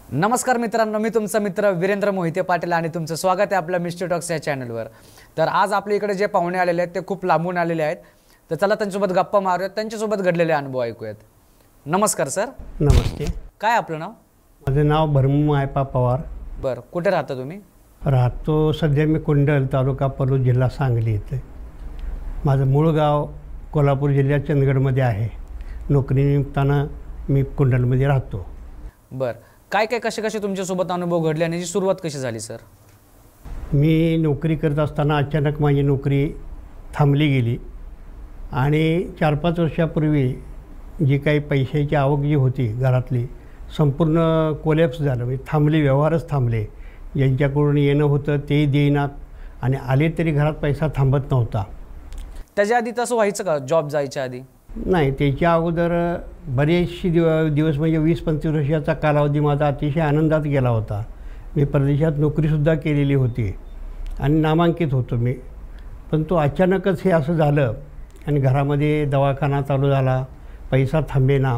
नमस्कार मित्रांनो, मी तुमचा मित्र वीरेंद्र मोहिते पाटील आणि तुमचं स्वागत आहे आपल्या मिस्टर टॉक्स या चॅनलवर। तर आज आपल्या इकडे जे पाहुणे आलेले आहेत ते खूप लांबून आलेले आहेत, तर चला त्यांच्यासोबत गप्पा मारूयात, त्यांच्यासोबत घडलेले अनुभव ऐकूयात। नमस्कार सर। नमस्ते। काय आपलं नाव? माझं नाव भरमू मायपा पवार। बरं, कुठे राहता तुम्ही? राहतो सध्या मी कुंडल, तालुका पलूस, जिल्हा सांगली येथे। माझं मूळ गाव कोल्हापूर जिल्ह्यात चंदगडमध्ये आहे। नोकरीनिमित्तानं मी कुंडलमध्ये राहतो। बरं, काय काय कसे तुमच्यासोबत अनुभव घडले आणि याची सुरुवात कशी झाली सर? मी नोकरी करत असताना अचानक माझी नोकरी थांबली गेली आणि 4-5 वर्षापूर्वी जी काही पैशाची आवक जी होती घरातली संपूर्ण कोलॅप्स झालं, म्हणजे थांबली, व्यवहारच थांबले। ज्यांच्याकडून येणं होतं ते देईनात आणि आले तरी घरात पैसा थांबत नव्हता। त्याच्या आधी तसं व्हायचं का? जॉब जायच्या आधी? नाही, त्याच्या अगोदर बरेचसे दिवस म्हणजे 20-25 वर्षाचा कालावधी माझा अतिशय आनंदात गेला होता। मी परदेशात नोकरीसुद्धा केलेली होती आणि नामांकित होतो मी, पण तो अचानकच हे असं झालं आणि घरामध्ये दवाखाना चालू झाला, पैसा थांबेना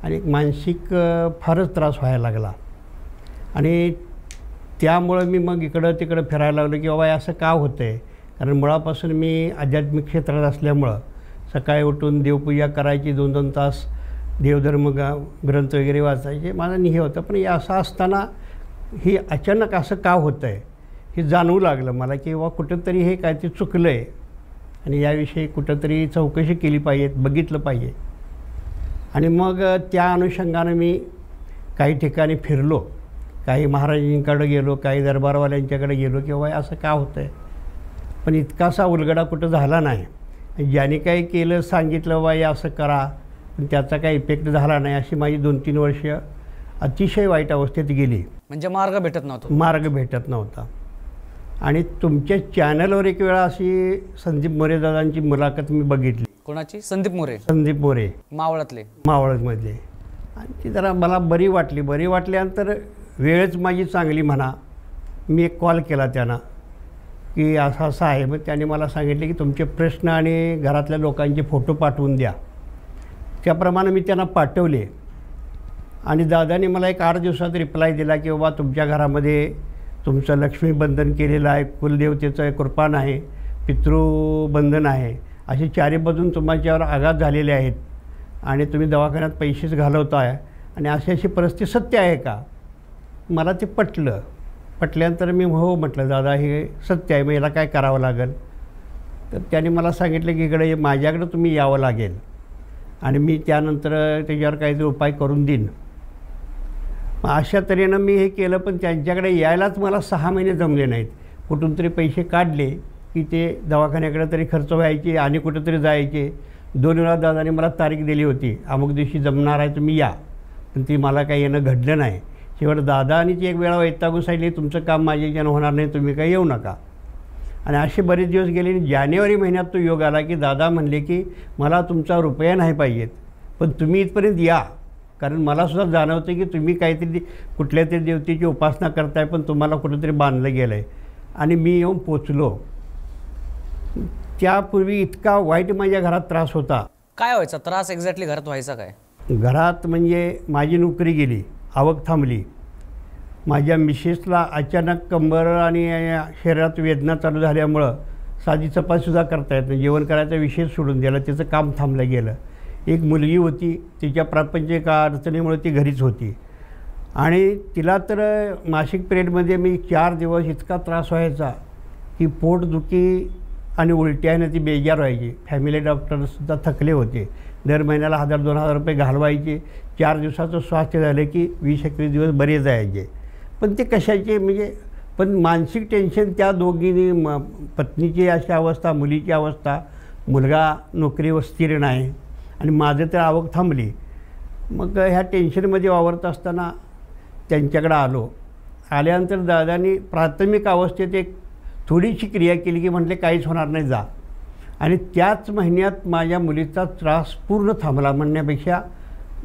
आणि मानसिक फारच त्रास व्हायला लागला। आणि त्यामुळं मी मग इकडं तिकडं फिरायला लागलो की बाबा असं का होतं आहे, कारण मुळापासून मी आध्यात्मिक क्षेत्रात असल्यामुळं सकाळी उठून देवपूजा करायची, 2-2 तास देवधर्म ग्रंथ वगैरे वाचायचे, माझा हे होतं। पण असं असताना हे अचानक असं का होतं आहे हे जाणवू लागलं मला की बाबा कुठंतरी हे काहीतरी चुकलं आहे आणि याविषयी कुठंतरी चौकशी केली पाहिजे, बघितलं पाहिजे। आणि मग त्या अनुषंगानं मी काही ठिकाणी फिरलो, काही महाराजांकडे गेलो, काही दरबारवाल्यांच्याकडे गेलो की बाबा असं का होतं आहे, पण इतकासा उलगडा कुठं झाला नाही। ज्याने काही केलं, सांगितलं बाबा हे असं करा, पण त्याचा काही इफेक्ट झाला नाही। अशी माझी 2-3 वर्ष अतिशय वाईट अवस्थेत गेली, म्हणजे मार्ग भेटत नव्हता। आणि तुमच्या चॅनलवर एक वेळा अशी संदीप मोरे दादांची मुलाखत मी बघितली। कोणाची? संदीप मोरे? संदीप मोरे, मावळमधले। आणि ती जरा मला बरी वाटल्यानंतर वेळच माझी चांगली म्हणा, मी एक कॉल केला त्यांना की असं आहे। मग त्याने मला सांगितले की तुमचे प्रश्न आणि घरातल्या लोकांचे फोटो पाठवून द्या। त्याप्रमाणे मी त्यांना पाठवले आणि दादाने मला एक 8 दिवसात रिप्लाय दिला की बाबा तुमच्या घरामध्ये तुमचं लक्ष्मीबंधन केलेलं आहे, कुलदेवतेचं कृपान आहे, पितृबंधन आहे, असे 4 बाजून तुमच्यावर आघात झालेले आहेत आणि तुम्ही दवाखान्यात पैसेच घालवताय आणि अशी परिस्थिती सत्य आहे का? मला ते पटल्यानंतर मी हो म्हटलं, दादा हे सत्य आहे, मग याला काय करावं लागेल? तर त्याने मला सांगितलं की इकडे माझ्याकडे तुम्ही यावं लागेल आणि मी त्यानंतर त्याच्यावर काहीतरी उपाय करून देईन। मग अशा तऱ्हेनं मी हे केलं, पण त्यांच्याकडे यायलाच मला 6 महिने जमले नाहीत। कुठून तरी पैसे काढले की ते दवाखान्याकडे तरी खर्च व्हायचे आणि कुठंतरी जायचे। 2 वेळा दादाने मला तारीख दिली होती, अमुक दिवशी जमणार आहे तुम्ही या, पण ती मला काही येणं घडलं नाही। शेवट दादा आणि ती एक वेळा वैतागून सांगितली, तुमचं काम माझ्याच्यानं होणार नाही, तुम्ही काही येऊ नका। आणि असे बरेच दिवस गेले। जानेवारी महिन्यात तो योग आला की दादा म्हणले की मला तुमचा रुपया नाही पाहिजेत, पण तुम्ही इथपर्यंत या, कारण मलासुद्धा जाणवतं की तुम्ही काहीतरी कुठल्या तरी देवतेची उपासना करताय, पण तुम्हाला कुठंतरी बांधलं गेलं आहे। आणि मी येऊन पोचलो। त्यापूर्वी इतका वाईट माझ्या घरात त्रास होता। काय व्हायचा त्रास एक्झॅक्टली? घरात व्हायचा काय? घरात म्हणजे माझी नोकरी गेली, आवक थांबली, माझ्या मिसेसला अचानक कंबर आणि शरीरात वेदना चालू झाल्यामुळं साधी चपातीसुद्धा करता येत नाही, जेवण करायचा विषय सोडून दिला, तिचं काम थांबलं गेलं। एक मुलगी होती, तिच्या प्रापंचिक अडचणीमुळे ती घरीच होती आणि तिला तर मासिक पिरियडमध्ये मी 4 दिवस इतका त्रास व्हायचा की पोटदुखी आणि उलट्याने ती बेजार व्हायची। फॅमिली डॉक्टरसुद्धा थकले होते, दर महिन्याला 1000-2000 रुपये घालवायचे। 4 दिवसाचं स्वास्थ्य झालं की 20-21 दिवस बरे जायचे, पण ते कशाचे म्हणजे पण मानसिक टेन्शन त्या दोघींनी, पत्नीची अशी अवस्था, मुलीची अवस्था, मुलगा नोकरीवर स्थिर नाही आणि माझं तर आवक थांबली। मग ह्या टेन्शनमध्ये वावरत असताना त्यांच्याकडे आल्यानंतर दादांनी प्राथमिक अवस्थेत एक थोडीशी क्रिया केली की म्हटले काहीच होणार नाही, जा। आणि त्याच महिन्यात माझ्या मुलीचा त्रास पूर्ण थांबला, म्हणण्यापेक्षा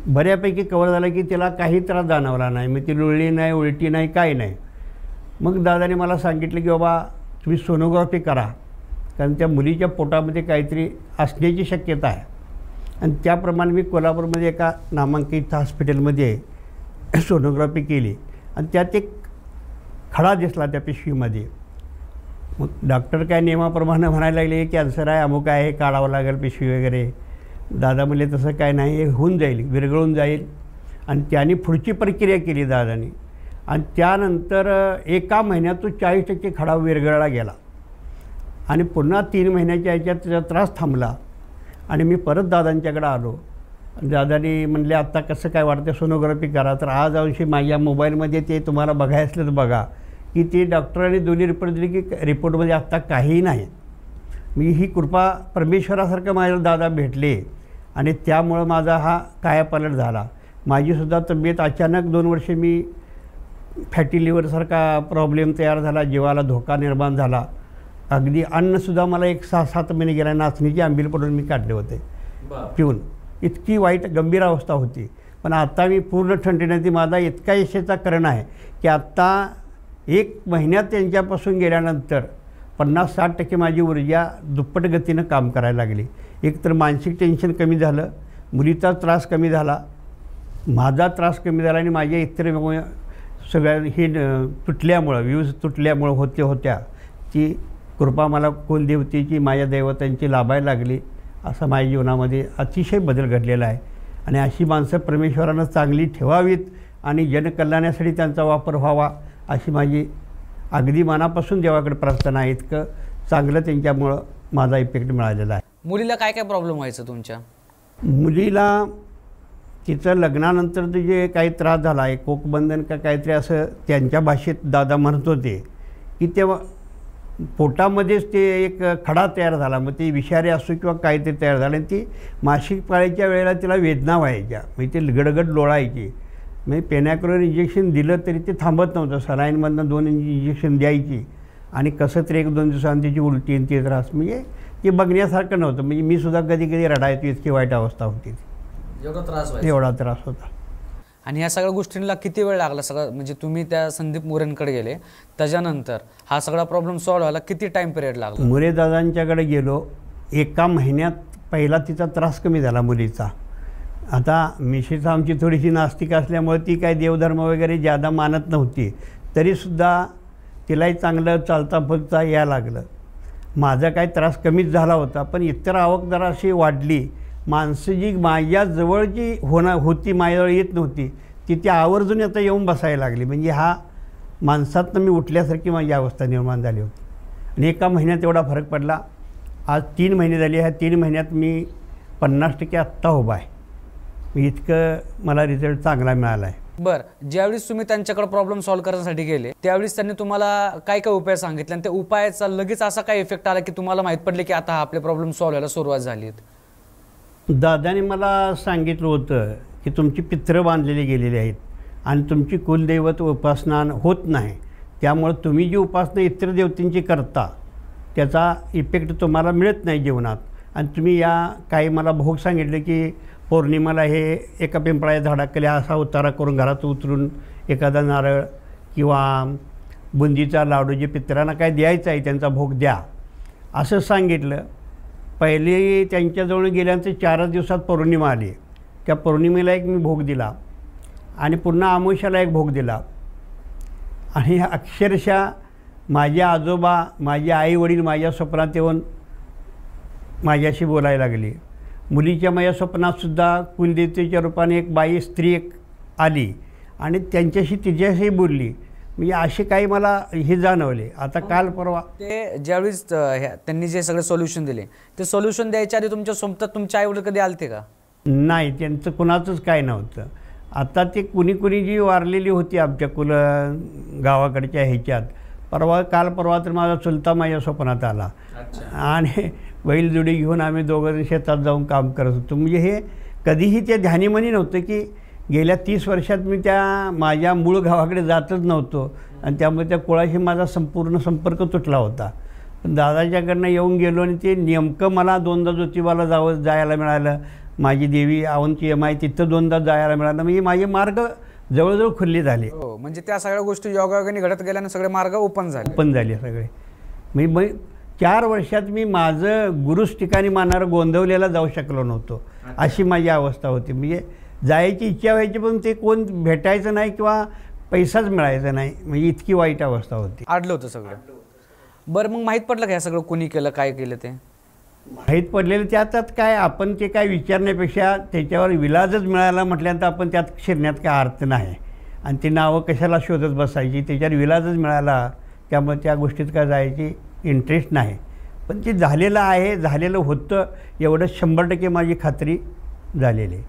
बऱ्यापैकी कवर झाला की तिला काही त्रास जाणवला नाही, मग ती लुळली नाही, उलटी नाही, काही नाही। मग दादाने मला सांगितलं की बाबा तुम्ही सोनोग्राफी करा, कारण त्या मुलीच्या पोटामध्ये काहीतरी असण्याची शक्यता आहे। आणि त्याप्रमाणे मी कोल्हापूरमध्ये एका नामांकित हॉस्पिटलमध्ये सोनोग्राफी केली आणि त्यात एक खडा दिसला त्या पिशवीमध्ये. मग डॉक्टर काय नियमाप्रमाणे म्हणायला लागले कॅन्सर आहे, अमुक आहे, काढावं लागेल पिशवी वगैरे. दादा म्हणले तसं काय नाही, हे होऊन जाईल, विरघळून जाईल. आणि त्याने पुढची प्रक्रिया केली दादानी. आणि त्यानंतर 1 महिन्यात तो 40% खडा विरघळला गेला. आणि पुन्हा 3 महिन्याच्या ह्याच्यात त्याचा त्रास थांबला. आणि मी परत दादांच्याकडे आलो. दादानी म्हणले आता कसं काय वाटतं, सोनोग्राफी करा. तर आज अंशी माझ्या मोबाईलमध्ये ते तुम्हाला बघायचं असलं तर बघा की ते डॉक्टरांनी दोन्ही रिपोर्ट दिले की रिपोर्टमध्ये आत्ता काहीही नाही. मी ही कृपा परमेश्वरासारखं माझ्या दादा भेटले आणि त्यामुळं माझा हा कायापालट झाला. माझीसुद्धा तब्येत अचानक 2 वर्षे मी फॅटी लिव्हरसारखा प्रॉब्लेम तयार झाला, जीवाला धोका निर्माण झाला. अगदी अन्नसुद्धा मला 6-7 महिने गेला, नाचणीची आंबील पडून मी काढले होते पिऊन. इतकी वाईट गंभीर अवस्था होती. पण आता मी पूर्ण ठणठणीत, ती माझा इतका यशेचा करण आहे की आत्ता 1 महिन्यात त्यांच्यापासून गेल्यानंतर 50-60% माझी ऊर्जा दुप्पट गतीनं काम करायला लागली. एक तर मानसिक टेन्शन कमी झालं, मुलीचा त्रास कमी झाला, माझा त्रास कमी झाला आणि माझ्या इतर सगळ्या हे तुटल्यामुळं, व्यूज तुटल्यामुळं होत्या ती कृपा मला कुलदेवतेची, माझ्या दैवतांची लाभायला लागली. असा माझ्या जीवनामध्ये अतिशय बदल घडलेला आहे. आणि अशी माणसं परमेश्वरानं चांगली ठेवावीत आणि जनकल्याणासाठी त्यांचा वापर व्हावा अशी माझी अगदी मनापासून देवाकडे प्रार्थना आहे. इतकं चांगलं त्यांच्यामुळं माझा इफेक्ट मिळालेला आहे. मुलीला काय काय प्रॉब्लेम व्हायचं तुमच्या? मुलीला तिचं लग्नानंतर जे काही त्रास झाला आहे, कोकबंधन का काहीतरी असं त्यांच्या भाषेत दादा म्हणत होते की तेव्हा पोटामध्येच ते एक खडा तयार झाला. मग ते विषारी असो किंवा काहीतरी तयार झालं आणि ती मासिक पाळीच्या वेळेला तिला वेदना व्हायच्या, म्हणजे ते गडगड लोळायची. म्हणजे पेनॅक्रोर इंजेक्शन दिलं तरी ते थांबत नव्हतं. सलाईनमधनं 2 इंजेक्शन द्यायची आणि कसं तरी 1-2 दिवसांनी तिची उलटी आणि ते त्रास, म्हणजे ते बघण्यासारखं नव्हतं. म्हणजे मी सुद्धा कधी कधी रडायचो, इतकी वाईट अवस्था होती. एवढा त्रास होता. आणि ह्या सगळ्या गोष्टींना किती वेळ लागला सगळं? म्हणजे तुम्ही त्या संदीप मोरेंकडे गेले, त्याच्यानंतर हा सगळा प्रॉब्लेम सॉल्व्ह व्हायला किती टाईम पिरियड लागला? मोरे दादांच्याकडे गेलो, 1 महिन्यात पहिला तिचा त्रास कमी झाला मुलीचा. आता मिसेस आमची थोडीशी नास्तिक असल्यामुळे ती काही देवधर्म वगैरे जादा मानत नव्हती, तरीसुद्धा तिलाही चांगलं चालता फुगता यायला लागलं. माझा काही त्रास कमीच झाला होता, पण इतर आवक जरा अशी वाढली. माणसं जी माझ्याजवळ जी होती, माझ्याजवळ येत नव्हती, ती आवर्जून आता येऊन बसायला लागली. म्हणजे हा माणसातनं मी उठल्यासारखी माझी अवस्था निर्माण झाली होती. आणि 1 महिन्यात एवढा फरक पडला. आज 3 महिने झाले. ह्या 3 महिन्यात मी 50% आत्ता उभा आहे. इतकं मला रिझल्ट चांगला मिळाला आहे. बरं, ज्यावेळेस तुम्ही त्यांच्याकडे प्रॉब्लेम सॉल्व्ह करण्यासाठी गेले त्यावेळेस त्यांनी तुम्हाला काय काय उपाय सांगितले आणि त्या उपायाचा लगेच असा काय इफेक्ट आला की तुम्हाला माहीत पडले की आता आपले प्रॉब्लेम सॉल्व्ह व्हायला सुरुवात झाली? दादाने मला सांगितलं होतं की तुमची पितरं बांधलेली गेलेली आहेत आणि तुमची कुलदैवत उपासना होत नाही, त्यामुळं तुम्ही जी उपासना इतर देवतांची करता त्याचा इफेक्ट तुम्हाला मिळत नाही जीवनात. आणि तुम्ही या काही मला भोग सांगितले की पौर्णिमेला हे एका पिंपळाच्या झाडाखाली असा उतारा करून घरात उतरून एखादा नारळ किंवा बुंदीचा लाडू जे पितरांना काय द्यायचं आहे त्यांचा भोग द्या असं सांगितलं. पहिले त्यांच्याजवळ गेल्यानंतर 4 दिवसात पौर्णिमा आली. त्या पौर्णिमेला एक मी भोग दिला आणि पुन्हा अमावस्याला एक भोग दिला. आणि अक्षरशः माझे आजोबा, माझे आईवडील माझ्या स्वप्नात येऊन माझ्याशी बोलायला लागली. मुलीच्या माझ्या स्वप्नातसुद्धा कुलदेवतेच्या रूपाने एक बाई स्त्री एक आली आणि त्यांच्याशी तिच्याशी बोलली. म्हणजे असे काही मला हे जाणवले. आता काल परवा ते ज्यावेळेस त्यांनी जे सगळे सोल्युशन दिले ते सोल्युशन द्यायच्या आधी तुमच्या सोबत तुमच्या आईवडील कधी आलते का? नाही, त्यांचं कुणाचंच काय नव्हतं. आता ते कुणी जी वारलेली होती आमच्या गावाकडच्या ह्याच्यात, काल परवा तर माझा चुलता माझ्या स्वप्नात आला आणि बैलजोडी घेऊन आम्ही दोघं शेतात जाऊन काम करत होतो. म्हणजे हे कधीही त्या ध्यानीमनी नव्हतं की गेल्या 30 वर्षात मी त्या माझ्या मूळ गावाकडे जातच नव्हतो आणि त्यामुळे त्या कुळाशी माझा संपूर्ण संपर्क तुटला होता. पण दादाच्याकडनं येऊन गेलो आणि ते नेमकं मला 2दा ज्योतिबाला जायला मिळालं. माझी देवी आवनची MI तिथं 2दा जायला मिळालं. म्हणजे माझे मार्ग जवळजवळ खुल्ले झाले. हो, म्हणजे त्या सगळ्या गोष्टी योगायोगाने घडत गेल्याने सगळे मार्ग ओपन झाले सगळे. मी 4 वर्षात मी माझं गुरुच ठिकाणी मानणारं गोंदवलेला जाऊ शकलो नव्हतो, अशी माझी अवस्था होती. म्हणजे जायची इच्छा व्हायची पण ते कोण भेटायचं नाही किंवा पैसाच मिळायचा नाही, म्हणजे इतकी वाईट अवस्था होती. आडलं होतं सगळं. बरं मग माहीत पडलं का हे सगळं कोणी केलं, काय केलं ते? माहीत पडलेलं त्यात काय आपण ते काय विचारण्यापेक्षा त्याच्यावर विलाजच मिळाला म्हटल्यानंतर आपण त्यात शिरण्यात काय अर्थ नाही. आणि ती नावं कशाला शोधत बसायची, त्याच्यावर विलाजच मिळाला त्यामुळे त्या गोष्टीत काय जायची इंटरेस्ट नाही. पण ते झालेलं आहे, झालेलं होतं एवढं 100% माझी खात्री झालेली आहे.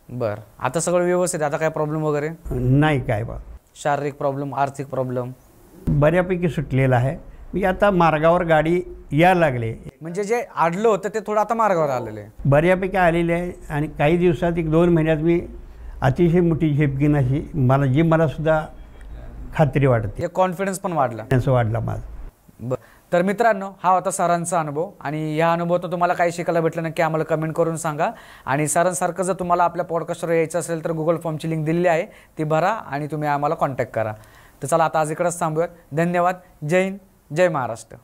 बरं आता सगळं व्यवस्थित, आता काय प्रॉब्लेम वगैरे नाही काय बा. शारीरिक प्रॉब्लेम, आर्थिक प्रॉब्लेम बऱ्यापैकी सुटलेलं आहे. मी आता मार्गावर गाडी यायला लागले, म्हणजे जे आडलं होतं ते थोडं आता मार्गावर आलेलं आहे. बऱ्यापैकी आलेले आहे. आणि काही दिवसात 1-2 महिन्यात मी अतिशय मोठी झेप घेईन अशी मला सुद्धा खात्री वाटते. एक कॉन्फिडन्स पण वाढला. असं वाढला माझं. बरं तर मित्रांनो, हा होता सरांचा अनुभव. आणि ह्या अनुभवातून तुम्हाला काही शिकायला भेटलं नक्की आम्हाला कमेंट करून सांगा. आणि सरांसारखं जर तुम्हाला आपल्या पॉडकास्टवर यायचं असेल तर गुगल फॉर्मची लिंक दिलेली आहे, ती भरा आणि तुम्ही आम्हाला कॉन्टॅक्ट करा. तर चला आता आज इकडंच थांबूयात. धन्यवाद. जय हिंद, जय महाराष्ट्र.